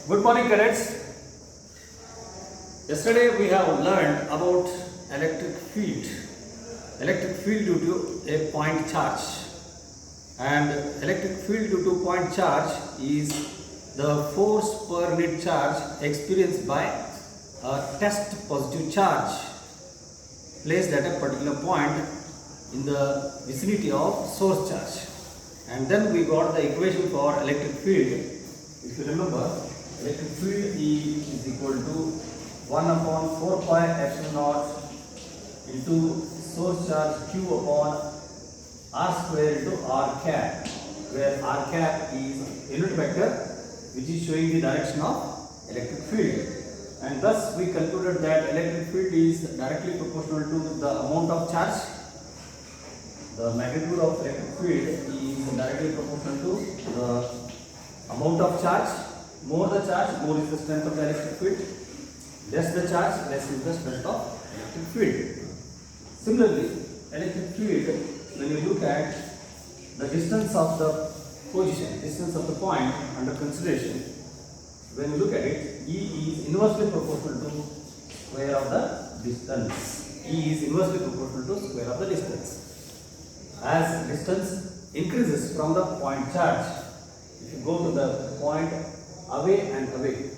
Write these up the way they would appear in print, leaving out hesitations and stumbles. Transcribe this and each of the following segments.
Good morning, cadets. Yesterday we have learned about electric field. Electric field due to a point charge. And electric field due to point charge is the force per unit charge experienced by a test positive charge placed at a particular point in the vicinity of source charge. And then we got the equation for electric field. If you remember, electric field E is equal to 1 upon 4 pi epsilon naught into source charge Q upon R square into R cap, where R cap is unit vector which is showing the direction of electric field. And thus we concluded that electric field is directly proportional to the amount of charge. The magnitude of electric field is directly proportional to the amount of charge. More the charge, more is the strength of the electric field. Less the charge, less is the strength of electric field. Similarly, electric field, when you look at the distance of the position, distance of the point under consideration, when you look at it, E is inversely proportional to square of the distance. E is inversely proportional to square of the distance. As distance increases from the point charge, if you go to the point away and away,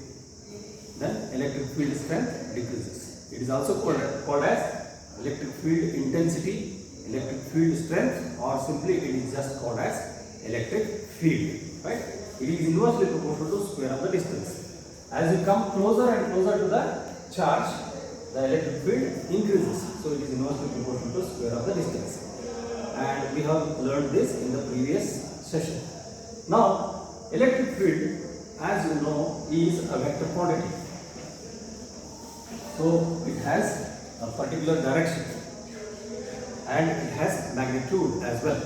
then electric field strength decreases. It is also called as electric field intensity, electric field strength, or simply it is just called as electric field. Right? It is inversely proportional to square of the distance. As you come closer and closer to the charge, the electric field increases. So it is inversely proportional to square of the distance. And we have learned this in the previous session. Now, electric field, as you know, is a vector quantity. So it has a particular direction and it has magnitude as well.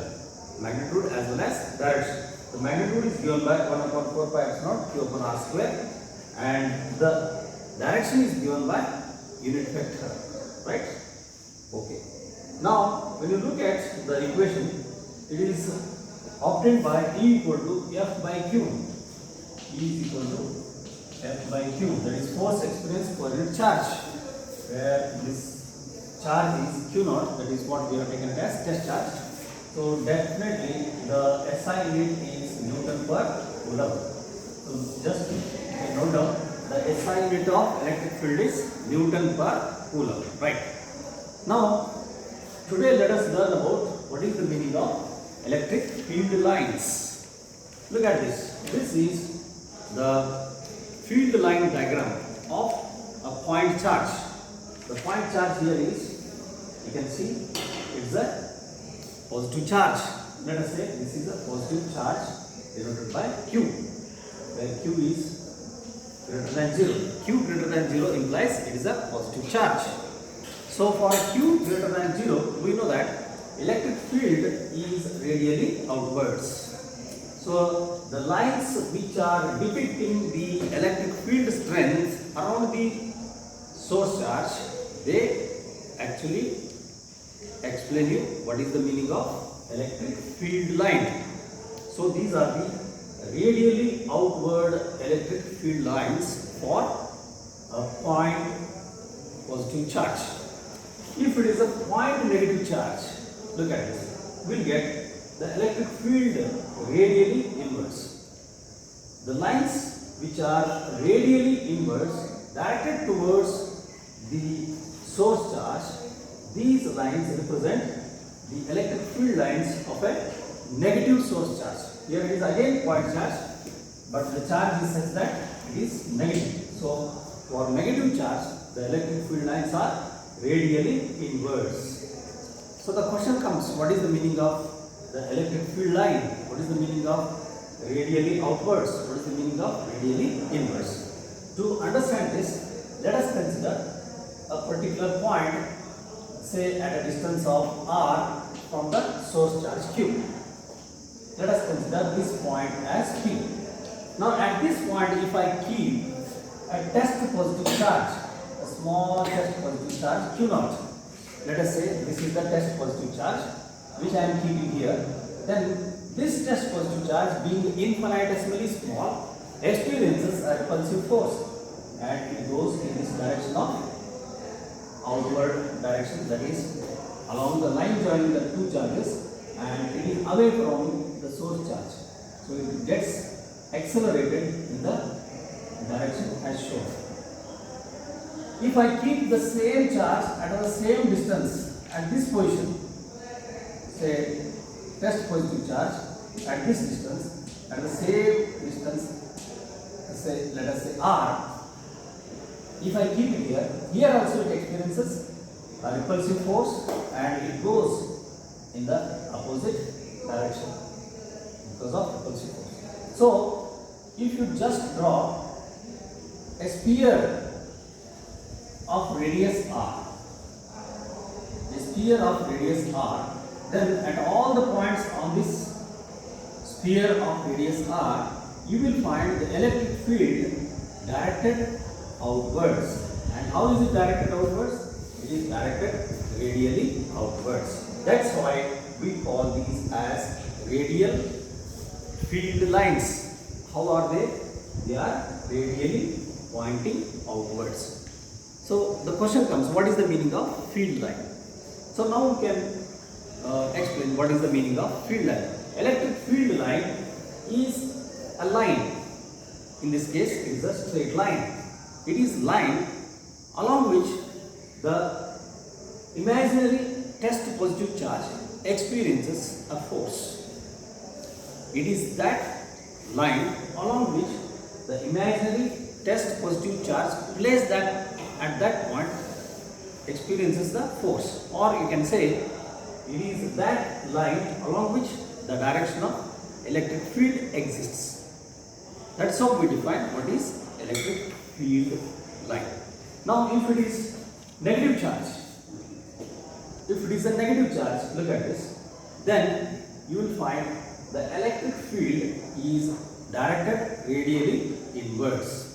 Magnitude as well as direction. The magnitude is given by 1 upon 4 pi epsilon naught Q upon R square, and the direction is given by unit vector. Right? Okay. Now, when you look at the equation, it is obtained by E equal to F by Q. E is equal to F by Q, that is force experienced per unit charge, where this charge is Q naught, that is what we have taken as test charge. So definitely the SI unit is Newton per Coulomb. So just note down, the SI unit of electric field is Newton per Coulomb. Right. Now, today let us learn about what is the meaning of electric field lines. Look at this. This is the field line diagram of a point charge. The point charge here is, you can see, it's a positive charge. Let us say this is a positive charge denoted by Q, where Q is greater than 0. Q greater than 0 implies it is a positive charge. So for Q greater than 0, we know that electric field is radially outwards. So the lines which are depicting the electric field strength around the source charge, they actually explain you what is the meaning of electric field line. So these are the radially outward electric field lines for a point positive charge. If it is a point negative charge, look at this, we'll get the electric field radially inverse. The lines which are radially inverse directed towards the source charge, these lines represent the electric field lines of a negative source charge. Here it is again point charge, but the charge is such that it is negative. So for negative charge, the electric field lines are radially inverse. So the question comes, what is the meaning of the electric field line? What is the meaning of radially outwards? What is the meaning of radially inverse? To understand this, let us consider a particular point, say at a distance of R from the source charge Q. Let us consider this point as P. Now at this point, if I keep a test positive charge, a small test positive charge Q naught, let us say this is the test positive charge which I am keeping here, then this test positive charge being infinitesimally small experiences a a repulsive force and it goes in this direction of outward direction, that is along the line joining the two charges, and it is away from the source charge. So it gets accelerated in the direction as shown. If I keep the same charge at the same distance at this position, say test positive charge at this distance, at the same distance, say let us say r, if I keep it here also it experiences a repulsive force and it goes in the opposite direction because of repulsive force. So if you just draw a sphere of radius r, then at all the points on this sphere of radius r, you will find the electric field directed outwards. And how is it directed outwards? It is directed radially outwards. That's why we call these as radial field lines. How are they? They are radially pointing outwards. So the question comes, what is the meaning of field line? So now we can explain what is the meaning of field line. Electric field line is a line. In this case, it is a straight line. It is line along which the imaginary test positive charge experiences a force. It is that line along which the imaginary test positive charge placed that at that point experiences the force, or you can say it is that line along which the direction of electric field exists. That's how we define what is electric field line. Now if it is negative charge, look at this, then you will find the electric field is directed radially inwards.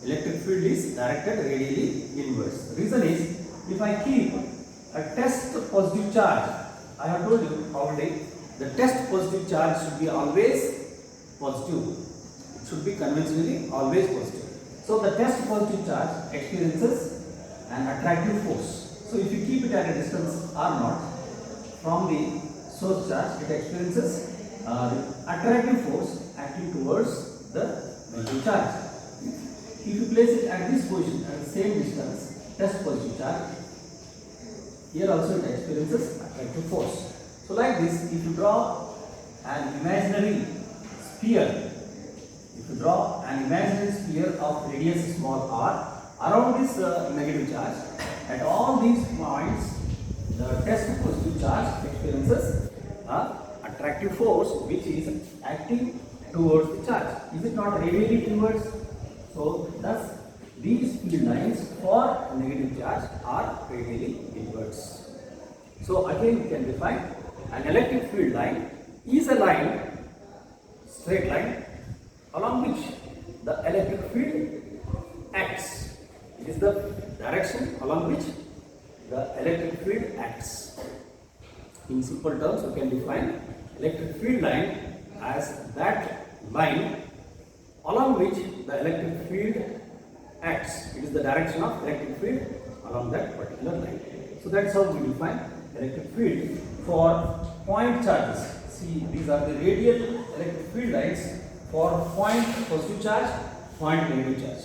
Electric field is directed radially inwards. The reason is, if I keep a test positive charge, I have told you already, the test positive charge should be always positive. It should be conventionally always positive. So the test positive charge experiences an attractive force. So if you keep it at a distance r0 from the source charge, it experiences attractive force acting towards the negative charge. If you place it at this position at the same distance, test positive charge, here also it experiences attractive force. So like this, if you draw an imaginary sphere, of radius small r around this negative charge, at all these points the test positive charge experiences attractive force which is acting towards the charge. Is it not radially inwards? So thus these field lines for negative charge are radially inwards. So again we can define an electric field line is a line, straight line, along which the electric field acts. It is the direction along which the electric field acts. In simple terms, we can define electric field line as that line along which the electric field acts. It is the direction of electric field along that particular line. So that's how we define electric field for point charges. See, these are the radial electric field lines for point positive charge, point negative charge.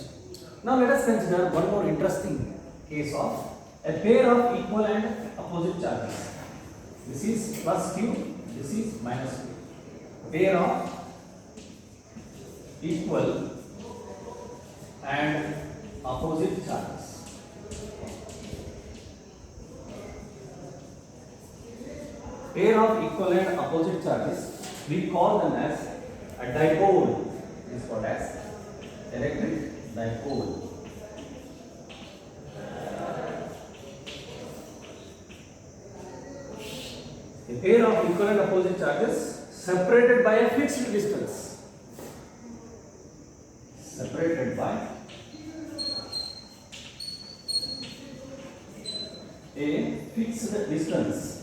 Now let us consider one more interesting case of a pair of equal and opposite charges. This is plus q, this is minus q. Pair of equal and opposite charges. Pair of equal and opposite charges, we call them as a dipole. Is called as electric dipole. A pair of equal and opposite charges separated by a fixed distance. Separated by a fixed distance.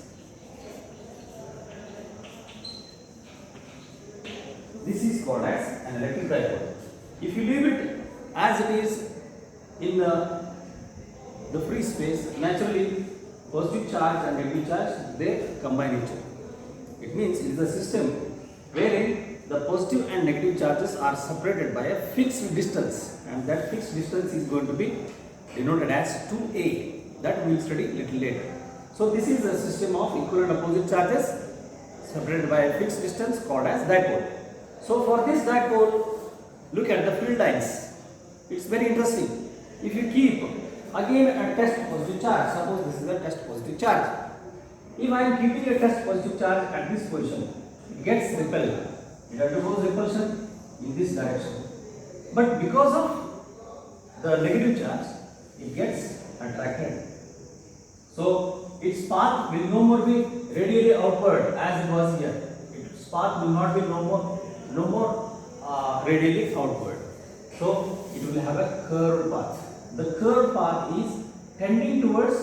This is called as an electric dipole. If you leave it as it is in the free space, naturally positive charge and negative charge, they combine each other. It means it is a system wherein the positive and negative charges are separated by a fixed distance, and that fixed distance is going to be denoted as 2a. That we will study little later. So this is a system of equal and opposite charges separated by a fixed distance called as dipole. So for this dipole, look at the field lines. It's very interesting. If you keep again a test positive charge, suppose this is a test positive charge. If I am keeping a test positive charge at this position, it gets repelled. It undergoes repulsion in this direction. But because of the negative charge, it gets attracted. So its path will no more be radially outward as it was here. Its path will not be no more radially outward. So it will have a curved path. The curved path is tending towards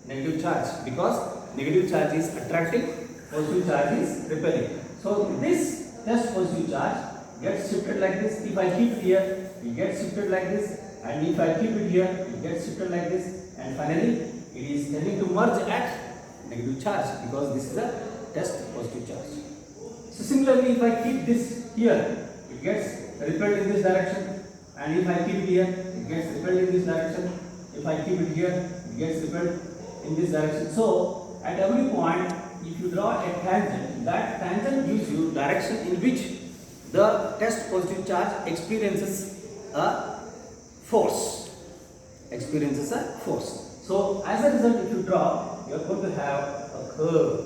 negative charge because negative charge is attracting, positive charge is repelling. So this test positive charge gets shifted like this. If I keep it here, it gets shifted like this, and if I keep it here, it gets shifted like this, and finally it is tending to merge at negative charge because this is a test positive charge. So similarly, if I keep this here, it gets repelled in this direction, and if I keep it here, it gets repelled in this direction. If I keep it here, it gets repelled in this direction. So at every point, if you draw a tangent, that tangent gives you direction in which the test positive charge experiences a force. So as a result, if you draw, you are going to have a curve.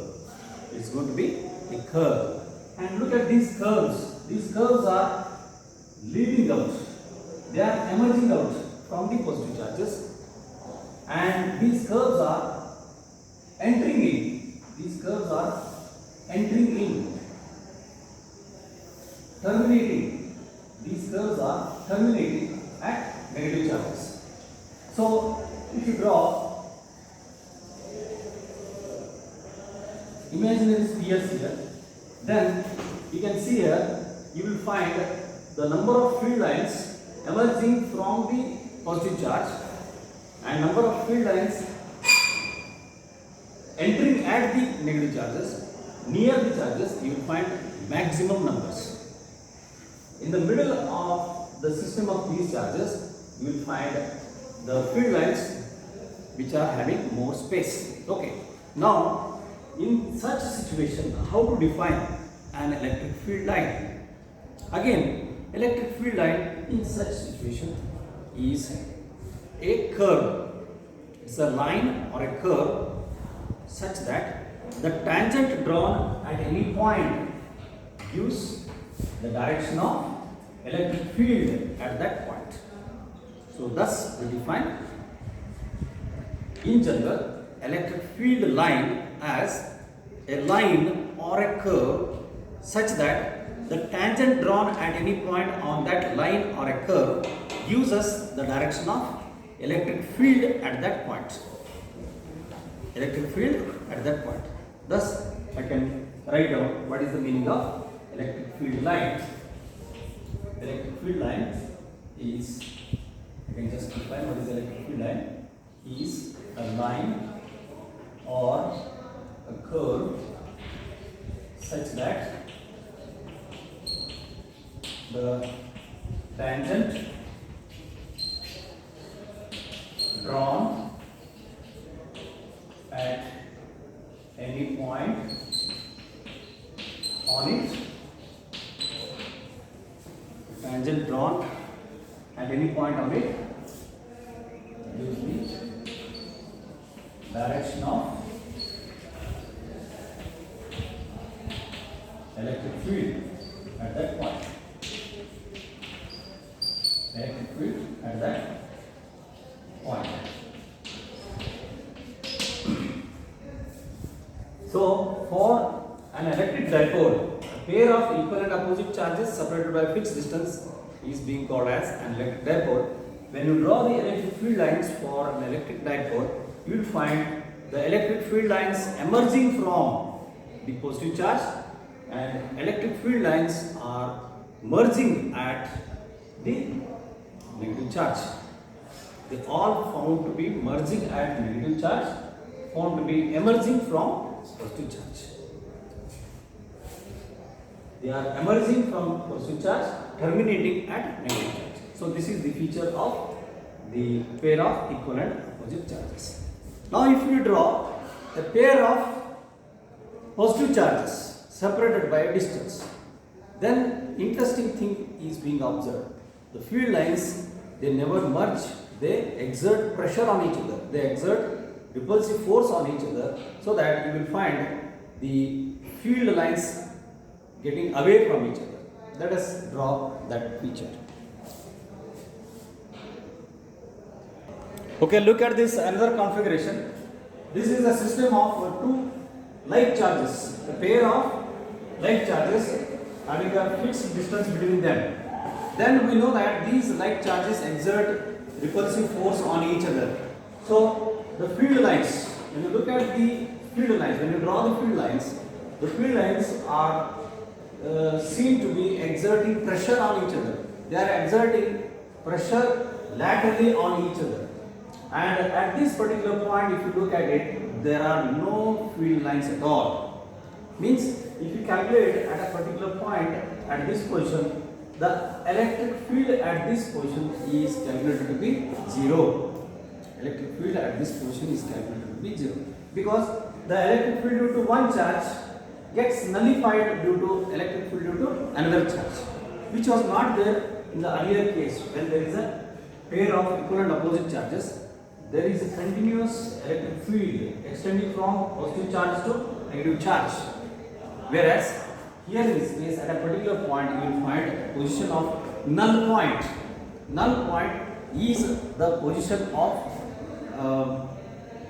It's going to be a curve. And look at these curves. These curves are leaving out. They are emerging out from the positive charges. And these curves are entering in. These curves are entering in. Terminating. These curves are terminating at negative charges. So if you draw imaginary spheres here, then you can see here, you will find the number of field lines emerging from the positive charge and number of field lines entering at the negative charges. Near the charges, you will find maximum numbers. In the middle of the system of these charges, you will find the field lines which are having more space. Okay. Now, in such a situation, how to define an electric field line? Again, electric field line in such situation is a curve. It's a line or a curve such that the tangent drawn at any point gives the direction of electric field at that point. So thus we define in general electric field line as a line or a curve such that the tangent drawn at any point on that line or a curve gives us the direction of electric field at that point. Electric field at that point. Thus I can write down what is the meaning of electric field line. Electric field line is, you can just define what is electric field line, is a line or a curve such that the tangent drawn at any point on it, tangent drawn at any point on it gives me direction of electric field at that point. Electric field at that point. So for an electric dipole, a pair of equal and opposite charges separated by a fixed distance is being called as an electric dipole. When you draw the electric field lines for an electric dipole, you will find the electric field lines emerging from the positive charge, and electric field lines are merging at the negative charge. They all found to be merging at negative charge, found to be emerging from positive charge. They are emerging from positive charge, terminating at negative charge. So this is the feature of the pair of equivalent opposite charges. Now if you draw a pair of positive charges separated by a distance, then interesting thing is being observed. The field lines, they never merge, they exert pressure on each other, they exert repulsive force on each other, so that you will find the field lines getting away from each other. Let us draw that feature. Okay, look at this another configuration. This is a system of two like charges, a pair of like charges having a fixed distance between them. Then we know that these like charges exert repulsive force on each other. So the field lines, when you look at the field lines, when you draw the field lines are seen to be exerting pressure on each other. They are exerting pressure laterally on each other. And at this particular point, if you look at it, there are no field lines at all. Means if you calculate at a particular point at this position, the electric field at this position is calculated to be 0. Electric field at this position is calculated to be 0. Because the electric field due to one charge gets nullified due to electric field due to another charge, which was not there in the earlier case. When there is a pair of equivalent opposite charges, there is a continuous electric field extending from positive charge to negative charge. Whereas here in this case, at a particular point, you will find a position of null point. Null point is the position of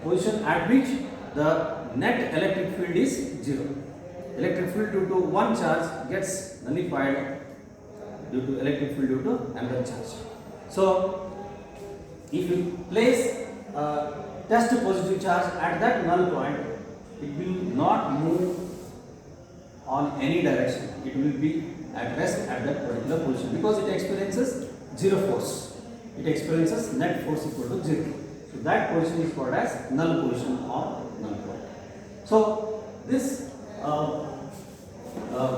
position at which the net electric field is 0. Electric field due to one charge gets nullified due to electric field due to another charge. So if you place a test positive charge at that null point, it will not move on any direction. It will be at rest at that particular position because it experiences zero force. It experiences net force equal to 0. So that position is called as null position or null point. So this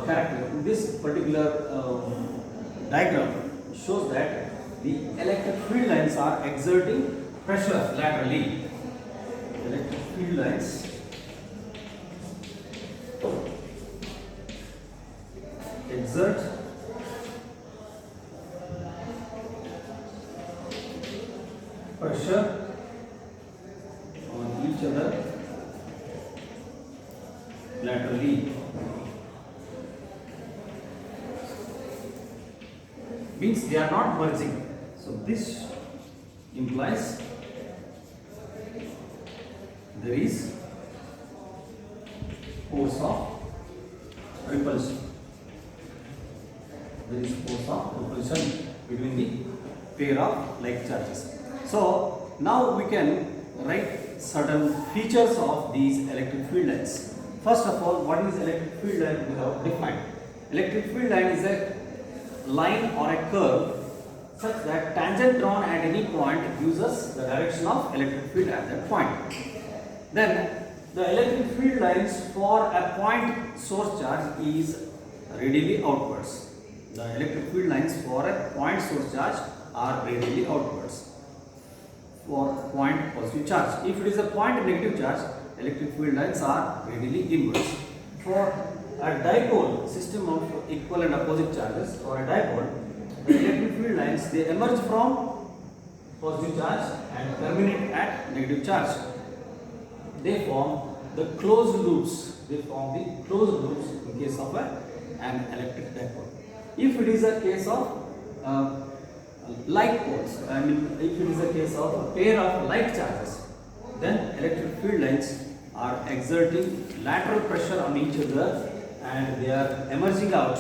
character, this particular diagram shows that the electric field lines are exerting pressure laterally. Electric field lines exert pressure on each other laterally. Means they are not merging. So this implies there is force of repulsion. There is force of repulsion between the pair of like charges. So now we can write certain features of these electric field lines. First of all, what is electric field line? We have defined. Electric field line is a line or a curve such that tangent drawn at any point gives us the direction of electric field at that point. Then the electric field lines for a point source charge is radially outwards. The electric field lines for a point source charge are radially outwards for point positive charge. If it is a point negative charge, electric field lines are radially inwards. For a dipole system of equal and opposite charges, for a dipole, the electric field lines, they emerge from positive charge and terminate at negative charge. They form the closed loops. They form the closed loops in case of an electric dipole. If it is a case of like poles, I mean if it is a case of a pair of like charges, then electric field lines are exerting lateral pressure on each other and they are emerging out.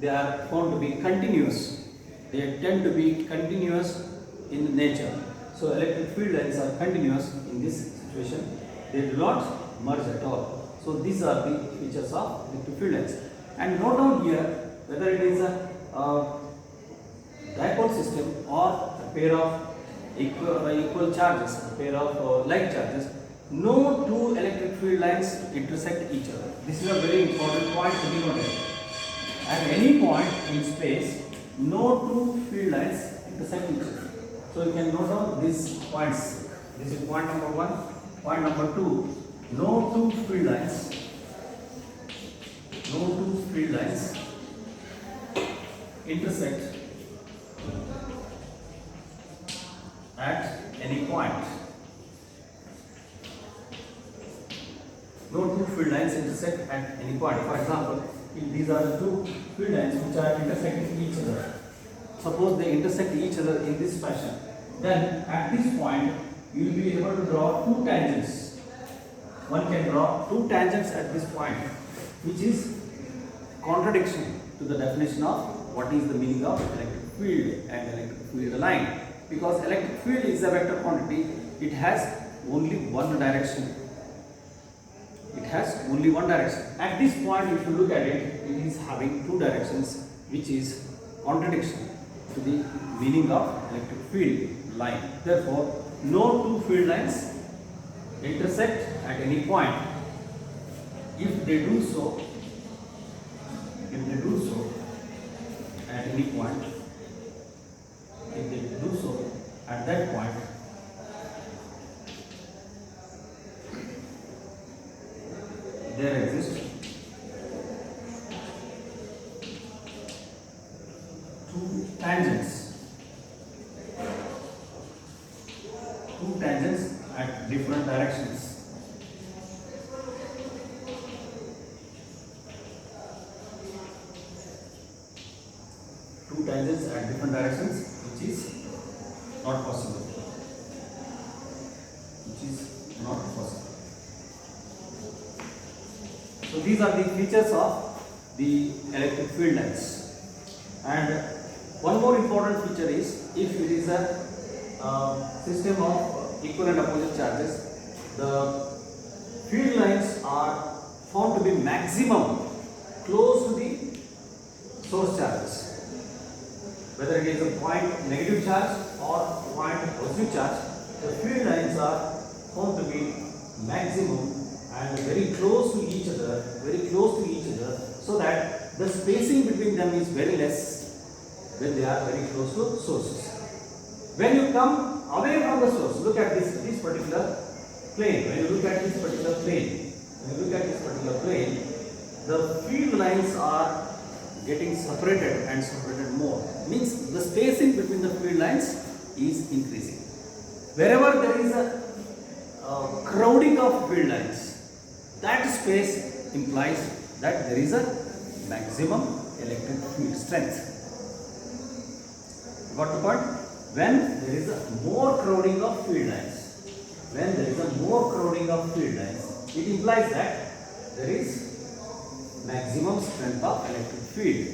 They are found to be continuous. They tend to be continuous in nature. So electric field lines are continuous in this situation. They do not merge at all. So these are the features of electric field lines. And note down here whether it is a dipole system or pair of equal charges, a pair of like charges, no two electric field lines intersect each other. This is a very important point to be noted. At any point in space, no two field lines intersect each other. So you can note down these points. This is point number 1. Point number 2, no two field lines intersect at any point. No two field lines intersect at any point. For example, if these are the two field lines which are intersecting each other, suppose they intersect each other in this fashion, then at this point you will be able to draw two tangents. One can draw two tangents at this point, which is contradiction to the definition of what is the meaning of electric field and electric field line. Because electric field is a vector quantity, it has only one direction. It has only one direction. At this point, if you look at it, it is having two directions, which is contradiction to the meaning of electric field line. Therefore, no two field lines intersect at any point. If they do so at any point, if they do so at that point, there exist two tangents at different directions. Two tangents at different directions, which is not possible. So these are the features of the electric field lines. And one more important feature is, if it is a system of equal and opposite charges, the field lines are found to be maximum close to the source charges. Whether it is a point negative charge or point positive charge, the field lines are found to be maximum and very close to each other, so that the spacing between them is very less when they are very close to sources. When you come away from the source, look at this particular plane. When you look at this particular plane, the field lines are getting separated and separated more. Means the spacing between the field lines is increasing. Wherever there is a crowding of field lines, that space implies that there is a maximum electric field strength. Got the point? When there is a more crowding of field lines, it implies that there is maximum strength of electric field.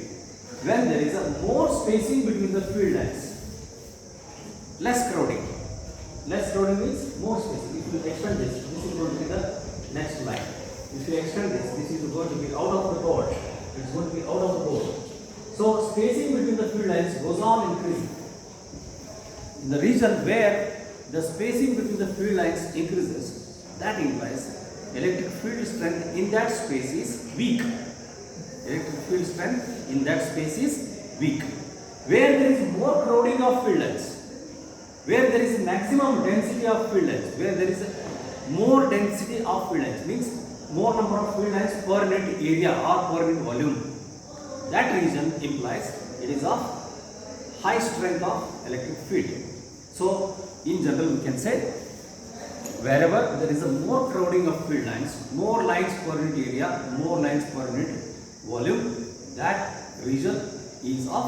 When there is a more spacing between the field lines, less crowding. Less crowding means more spacing. If you extend this is going to be the next line. If you extend this is going to be out of the board. It's going to be out of the board. So spacing between the field lines goes on increasing. In the region where the spacing between the field lines increases, that implies electric field strength in that space is weak. Electric field strength in that space is weak. Where there is more crowding of field lines, where there is maximum density of field lines, where there is more density of field lines, means more number of field lines per unit area or per unit volume, that region implies it is of high strength of electric field. So in general we can say, wherever there is a more crowding of field lines, more lines per unit area, more lines per unit volume, that region is of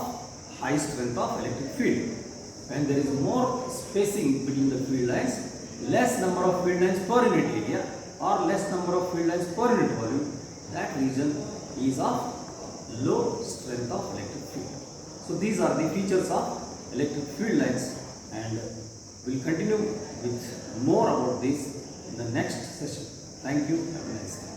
high strength of electric field. When there is more spacing between the field lines, less number of field lines per unit area or less number of field lines per unit volume, that region is of low strength of electric field. So these are the features of electric field lines, and we'll continue with more about this in the next session. Thank you. Have a nice day.